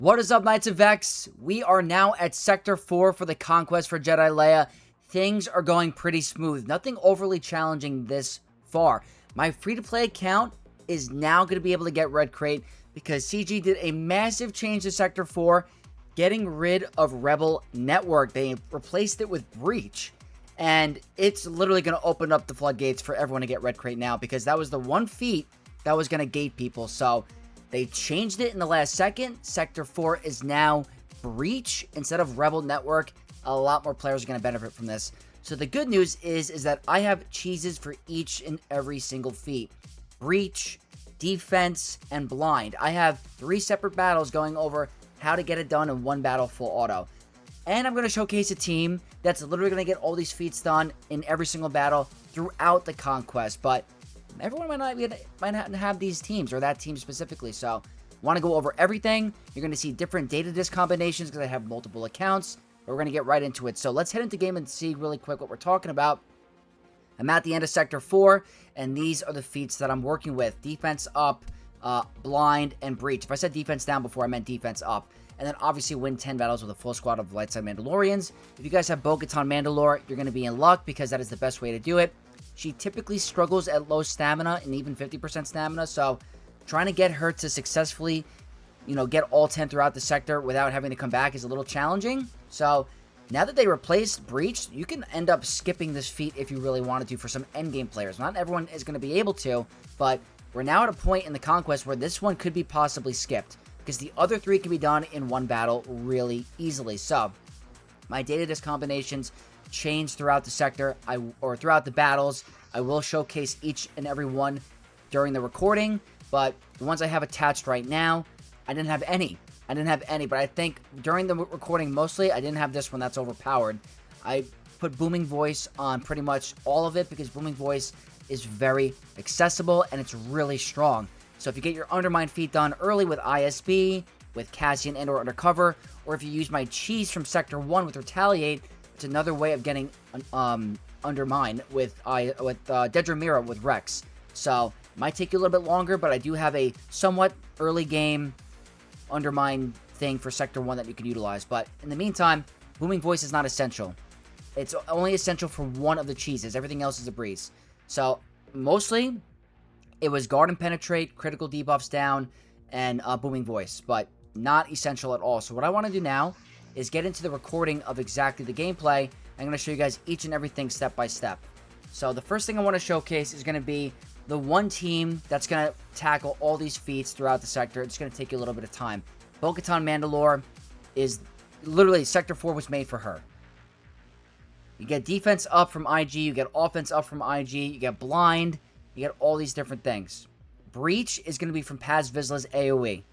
What is up, Knights of Vex? We are now at Sector 4 for the Conquest for Jedi Leia. Things are going pretty smooth. Nothing overly challenging this far. My free-to-play account is now going to be able to get Red Crate because CG did a massive change to Sector 4, getting rid of Rebel Network. They replaced it with Breach. And it's literally going to open up the floodgates for everyone to get Red Crate now because that was the one feat that was going to gate people. So they changed it in the last second. Sector 4 is now Breach instead of Rebel Network. A lot more players are going to benefit from this. So the good news is that I have cheeses for each and every single feat. Breach, Defense, and Blind. I have 3 separate battles going over how to get it done in one battle full auto. And I'm going to showcase a team that's literally going to get all these feats done in every single battle throughout the Conquest. But everyone might not have these teams or that team specifically. So want to go over everything. You're going to see different data disc combinations because I have multiple accounts. But we're going to get right into it. So let's head into game and see really quick what we're talking about. I'm at the end of Sector 4, and these are the feats that I'm working with. Defense up, Blind, and Breach. If I said defense down before, I meant defense up. And then obviously win 10 battles with a full squad of light side Mandalorians. If you guys have Bo-Katan Mandalore, you're going to be in luck because that is the best way to do it. She typically struggles at low stamina and even 50% stamina, so trying to get her to successfully, get all 10 throughout the sector without having to come back is a little challenging. So now that they replaced Breach, you can end up skipping this feat if you really wanted to for some endgame players. Not everyone is going to be able to, but we're now at a point in the Conquest where this one could be possibly skipped because the other 3 can be done in one battle really easily. So my data disc combinations change throughout the sector or throughout the battles. I will showcase each and every one during the recording, but the ones I have attached right now, I didn't have any, but I think during the recording mostly, I didn't have this one. That's overpowered. I put Booming Voice on pretty much all of it because Booming Voice is very accessible and it's really strong. So if you get your Undermine feat done early with ISB, with Cassian and or Undercover, or if you use my cheese from Sector 1 with Retaliate, it's another way of getting Undermine with Dedra Mira with Rex. So might take you a little bit longer, but I do have a somewhat early game Undermine thing for Sector 1 that you can utilize. But in the meantime, Booming Voice is not essential. It's only essential for one of the cheeses. Everything else is a breeze. So mostly it was Guard and Penetrate, critical debuffs down, and Booming Voice, but not essential at all. So what I want to do now is get into the recording of exactly the gameplay. I'm going to show you guys each and everything step by step. So the first thing I want to showcase is going to be the one team that's going to tackle all these feats throughout the sector. It's going to take you a little bit of time. Bo-Katan Mandalore is literally, Sector 4 was made for her. You get defense up from IG, you get offense up from IG, you get blind, you get all these different things. Breach is going to be from Paz Vizsla's AoE.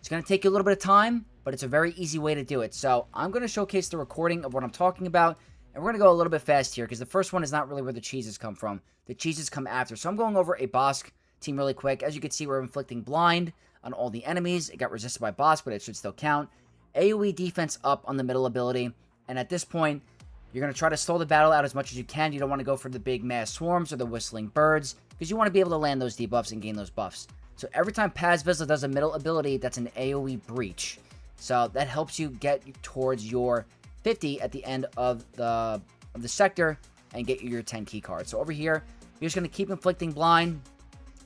It's going to take you a little bit of time, but it's a very easy way to do it. So I'm going to showcase the recording of what I'm talking about, and we're going to go a little bit fast here because the first one is not really where the cheeses come from. The cheeses come after. So I'm going over a Bosk team really quick. As you can see, we're inflicting blind on all the enemies. It got resisted by Bosk, but it should still count. AoE defense up on the middle ability, and at this point, you're going to try to stall the battle out as much as you can. You don't want to go for the big mass swarms or the whistling birds because you want to be able to land those debuffs and gain those buffs. So every time Paz Vizsla does a middle ability, that's an AoE breach. So that helps you get towards your 50 at the end of the sector and get you your 10 key cards. So over here, you're just going to keep inflicting blind,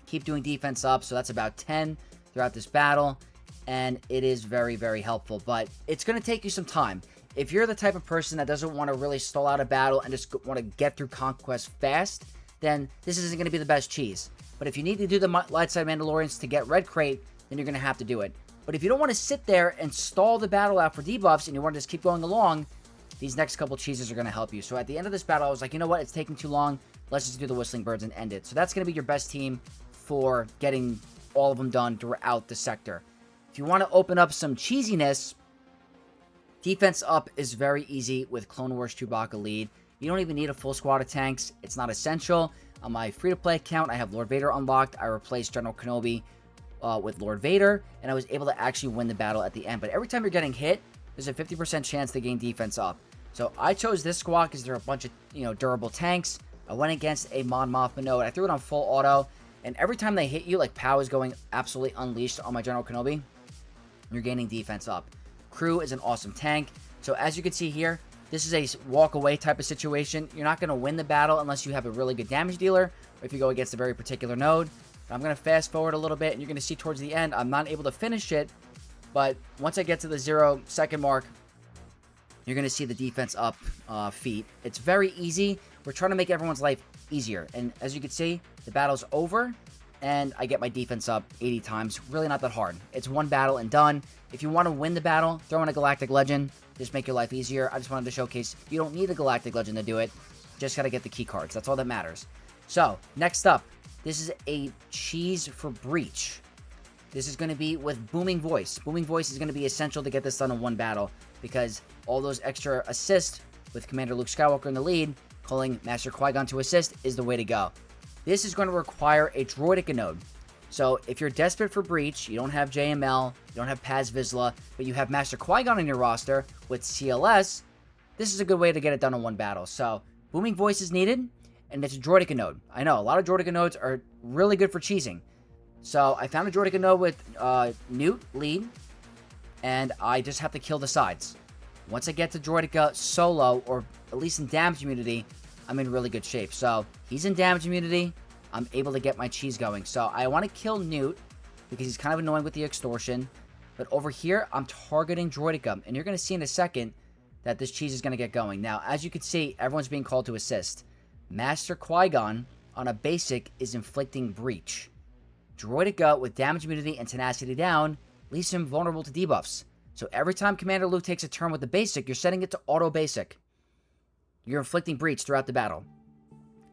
keep doing defense up. So that's about 10 throughout this battle, and it is very, very helpful. But it's going to take you some time. If you're the type of person that doesn't want to really stall out a battle and just want to get through Conquest fast, then this isn't going to be the best cheese. But if you need to do the light side Mandalorians to get Red Crate, then you're going to have to do it. But if you don't want to sit there and stall the battle out for debuffs and you want to just keep going along, these next couple cheeses are going to help you. So at the end of this battle, I was like, you know what? It's taking too long. Let's just do the Whistling Birds and end it. So that's going to be your best team for getting all of them done throughout the sector. If you want to open up some cheesiness, defense up is very easy with Clone Wars Chewbacca lead. You don't even need a full squad of tanks. It's not essential. On my free-to-play account, I have Lord Vader unlocked. I replaced General Kenobi with Lord Vader, and I was able to actually win the battle at the end. But every time you're getting hit, there's a 50% chance to gain defense up. So I chose this squad because there are a bunch of durable tanks. I went against a Mon Mothma node. I threw it on full auto, and every time they hit you, like POW is going absolutely unleashed on my General Kenobi. you're gaining defense up. Crew is an awesome tank. So as you can see here, this is a walk away type of situation. You're not going to win the battle unless you have a really good damage dealer, or if you go against a very particular node. But I'm going to fast forward a little bit, and you're going to see towards the end, I'm not able to finish it. But once I get to the 0-second mark, you're going to see the defense up feat. It's very easy. We're trying to make everyone's life easier. And as you can see, the battle's over, and I get my defense up 80 times. Really not that hard. It's one battle and done. If you want to win the battle, throw in a Galactic Legend. Just make your life easier. I just wanted to showcase you don't need a Galactic Legend to do it. Just got to get the key cards. That's all that matters. So, next up, this is a cheese for Breach. This is going to be with Booming Voice. Booming Voice is going to be essential to get this done in one battle, because all those extra assists with Commander Luke Skywalker in the lead, calling Master Qui-Gon to assist is the way to go. This is going to require a Droideka node. So if you're desperate for Breach, you don't have JML, you don't have Paz Vizsla, but you have Master Qui-Gon in your roster with CLS, this is a good way to get it done in one battle. So Booming Voice is needed, and it's a Droideka node. I know, a lot of Droideka nodes are really good for cheesing. So I found a Droideka node with Newt lead, and I just have to kill the sides. Once I get to Droideka solo, or at least in damage immunity, I'm in really good shape. So he's in damage immunity, I'm able to get my cheese going. So I want to kill Newt, because he's kind of annoying with the extortion. But over here, I'm targeting Droideka, and you're going to see in a second that this cheese is going to get going. Now, as you can see, everyone's being called to assist. Master Qui-Gon, on a basic, is inflicting Breach. Droideka, with damage immunity and tenacity down, leaves him vulnerable to debuffs. So every time Commander Luke takes a turn with the basic, you're setting it to auto basic. You're inflicting Breach throughout the battle.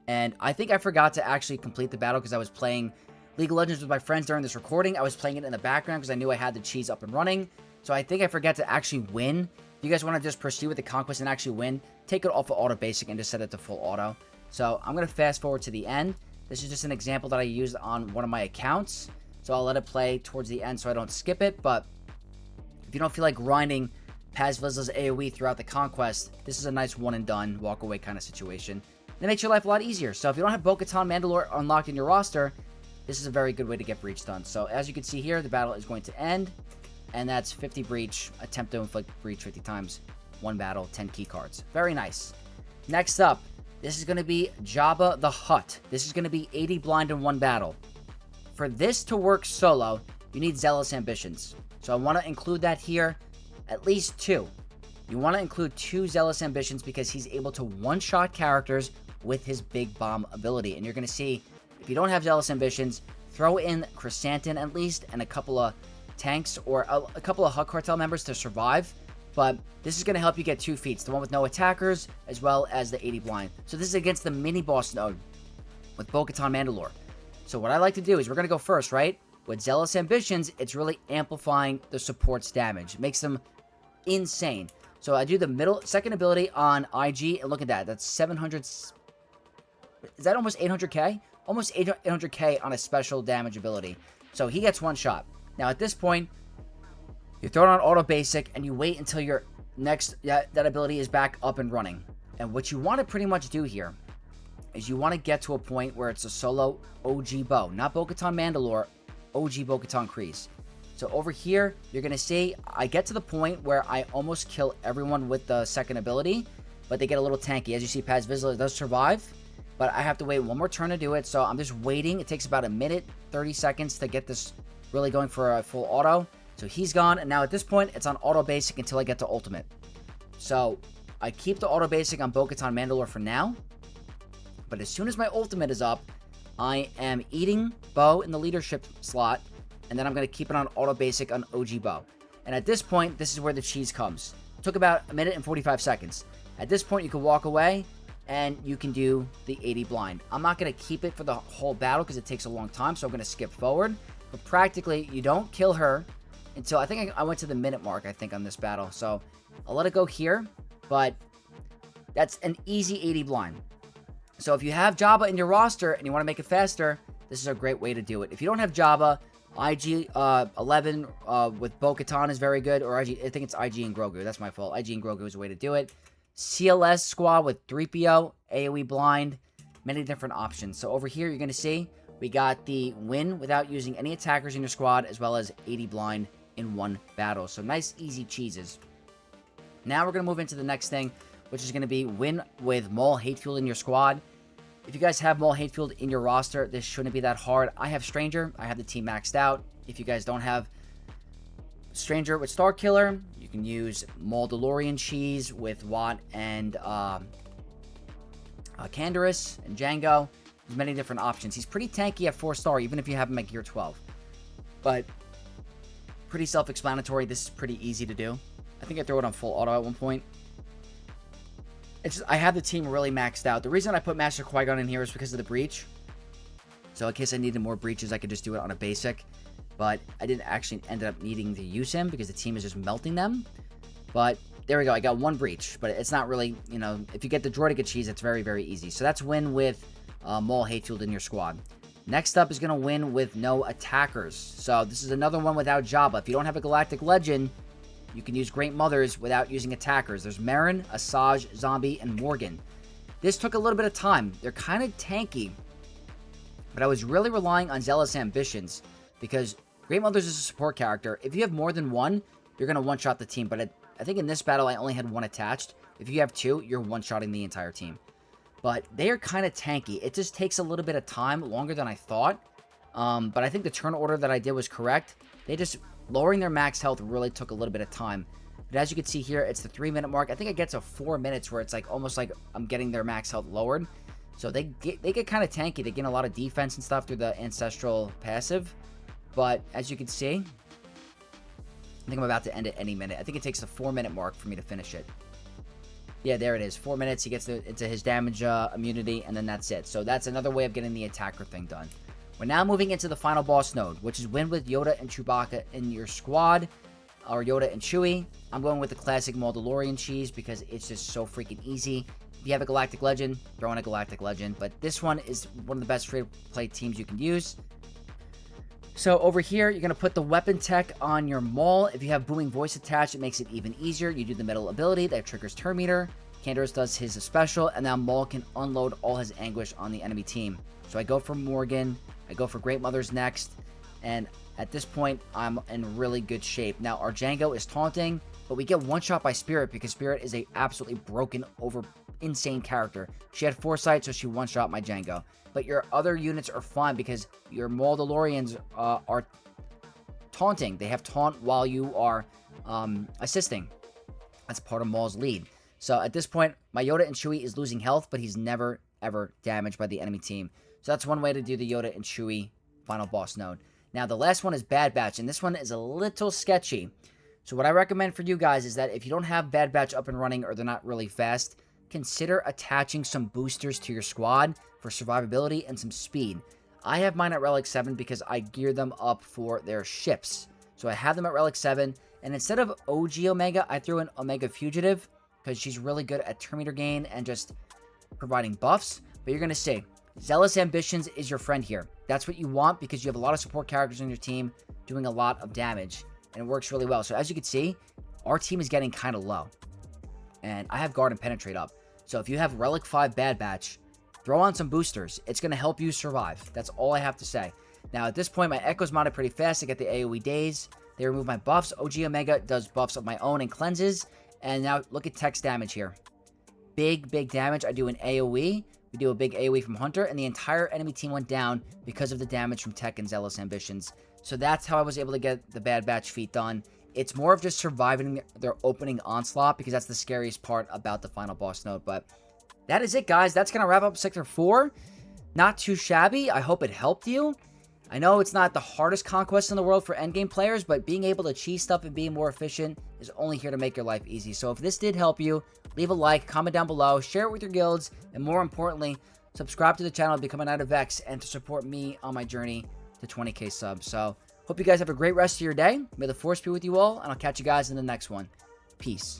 And I think I forgot to actually complete the battle because I was playing League of Legends with my friends during this recording. I was playing it in the background because I knew I had the cheese up and running. So I think I forgot to actually win. If you guys want to just proceed with the conquest and actually win, take it off of auto basic and just set it to full auto. So I'm going to fast forward to the end. This is just an example that I used on one of my accounts. So I'll let it play towards the end so I don't skip it. But if you don't feel like grinding Paz Vizsla's AoE throughout the conquest, this is a nice one and done, walk away kind of situation. And it makes your life a lot easier. So if you don't have Bo-Katan Mandalore unlocked in your roster, this is a very good way to get Breach done. So as you can see here, the battle is going to end. And that's 50 Breach, attempt to inflict Breach 50 times. One battle, 10 key cards. Very nice. Next up, this is going to be Jabba the Hutt. This is going to be 80 blind in one battle. For this to work solo, you need Zealous Ambitions. So I want to include that here, at least 2. You want to include 2 Zealous Ambitions because he's able to one-shot characters with his Big Bomb ability. And you're going to see, if you don't have Zealous Ambitions, throw in Chrysanthemum at least and a couple of tanks or a couple of Hutt Cartel members to survive. But this is going to help you get 2 feats, the one with no attackers as well as the 80 blind. So this is against the mini-boss node with Bo-Katan Mandalore. So what I like to do is we're going to go first, right? With Zealous Ambitions, it's really amplifying the support's damage. It makes them insane. So I do the second ability on IG, and look at that. That's 700... Is that almost 800k? Almost 800k on a special damage ability. So he gets one shot. Now at this point, you throw it on auto basic, and you wait until your next... that ability is back up and running. And what you want to pretty much do here is you want to get to a point where it's a solo OG Bo. Not Bo-Katan Mandalore, OG Bo-Katan Kryze. So over here, you're going to see, I get to the point where I almost kill everyone with the second ability, but they get a little tanky. As you see, Paz Vizsla does survive, but I have to wait one more turn to do it, so I'm just waiting. It takes about a minute, 30 seconds to get this really going for a full auto. So he's gone, and now at this point, it's on auto basic until I get to ultimate. So I keep the auto basic on Bo-Katan Mandalore for now, but as soon as my ultimate is up, I am eating Bo in the leadership slot, and then I'm going to keep it on auto basic on OG Bo. And at this point, this is where the cheese comes. It took about a minute and 45 seconds. At this point, you can walk away, and you can do the 80 blind. I'm not going to keep it for the whole battle because it takes a long time, so I'm going to skip forward. But practically, you don't kill her until I think I went to the minute mark, I think, on this battle. So I'll let it go here, but that's an easy 80 blind. So if you have Jabba in your roster and you want to make it faster, this is a great way to do it. If you don't have Jabba, IG 11 with Bo-Katan is very good, or IG, I think it's IG and Grogu. That's my fault. IG and Grogu is a way to do it. CLS squad with 3PO, AoE blind, many different options. So over here, you're going to see we got the win without using any attackers in your squad, as well as 80 blind in one battle. So nice, easy cheeses. Now we're going to move into the next thing, which is going to be win with Maul Hatefield in your squad. If you guys have Maul Hatefield in your roster, this shouldn't be that hard. I have Stranger. I have the team maxed out. If you guys don't have Stranger with Star Killer, you can use Maul DeLorean Cheese with Watt and Canderous and Django. There's many different options. He's pretty tanky at 4-star, even if you have him at gear 12. But pretty self-explanatory. This is pretty easy to do. I think I throw it on full auto at one point. It's just, I have the team really maxed out. The reason I put Master Qui-Gon in here is because of the breach. So in case I needed more breaches, I could just do it on a basic. But I didn't actually end up needing to use him because the team is just melting them. But there we go. I got one breach. But it's not really, you know, if you get the Droidica cheese, it's very, very easy. So that's win with Maul Hatefield in your squad. Next up is going to win with no attackers. So this is another one without Jabba. If you don't have a Galactic Legend, you can use Great Mothers without using attackers. There's Marin, Asajj, Zombie, and Morgan. This took a little bit of time. They're kind of tanky. But I was really relying on Zealous Ambitions because Great Mothers is a support character. If you have more than one, you're going to one-shot the team. But I think in this battle, I only had one attached. If you have two, you're one-shotting the entire team. But they are kind of tanky. It just takes a little bit of time, longer than I thought. But I think the turn order that I did was correct. They just, lowering their max health really took a little bit of time. But as you can see here, it's the 3-minute mark. I think it gets to 4 minutes where it's like almost like I'm getting their max health lowered. So they get kind of tanky. They gain a lot of defense and stuff through the Ancestral passive. But as you can see, I think I'm about to end it any minute. I think it takes the 4-minute mark for me to finish it. Yeah, there it is. 4 minutes. He gets into his damage immunity, and then that's it. So that's another way of getting the attacker thing done. We're now moving into the final boss node, which is win with Yoda and Chewbacca in your squad, or Yoda and Chewie. I'm going with the classic Maul DeLorean cheese because it's just so freaking easy. If you have a Galactic Legend, throw in a Galactic Legend. But this one is one of the best free-to-play teams you can use. So over here, you're going to put the weapon tech on your Maul. If you have Booming Voice attached, it makes it even easier. You do the middle ability that triggers turn meter. Canderous does his special, and now Maul can unload all his anguish on the enemy team. So I go for Morgan. I go for Great Mothers next. And at this point, I'm in really good shape. Now, our Django is taunting, but we get one shot by Spirit because Spirit is a absolutely broken, insane character. She had foresight, so she one-shot my Django. But your other units are fine because your Maul DeLoreans are taunting. They have taunt while you are assisting. That's part of Maul's lead. So at this point, my Yoda and Chewie is losing health, but he's never, ever damaged by the enemy team. So that's one way to do the Yoda and Chewie final boss node. Now, the last one is Bad Batch, and this one is a little sketchy. So what I recommend for you guys is that if you don't have Bad Batch up and running or they're not really fast, consider attaching some boosters to your squad for survivability and some speed. I have mine at Relic 7 because I gear them up for their ships. So I have them at Relic 7, and instead of OG Omega, I threw in Omega Fugitive because she's really good at turn meter gain and just providing buffs. But you're going to see, Zealous Ambitions is your friend here. That's what you want because you have a lot of support characters on your team doing a lot of damage, and it works really well. So as you can see, our team is getting kind of low. And I have Guard and Penetrate up. So if you have Relic 5 Bad Batch, throw on some boosters. It's going to help you survive. That's all I have to say. Now, at this point, my Echo's modded pretty fast. I get the AoE days. They remove my buffs. OG Omega does buffs of my own and cleanses. And now, look at Tech's damage here. Big, big damage. I do an AoE. We do a big AoE from Hunter. And the entire enemy team went down because of the damage from Tech and Zealous Ambitions. So that's how I was able to get the Bad Batch feat done. It's more of just surviving their opening onslaught because that's the scariest part about the final boss node. But that is it, guys. That's going to wrap up Sector 4. Not too shabby. I hope it helped you. I know it's not the hardest conquest in the world for endgame players, but being able to cheese stuff and being more efficient is only here to make your life easy. So if this did help you, leave a like, comment down below, share it with your guilds, and more importantly, subscribe to the channel to become a Knight of X and to support me on my journey to 20k subs. So hope you guys have a great rest of your day. May the Force be with you all, and I'll catch you guys in the next one. Peace.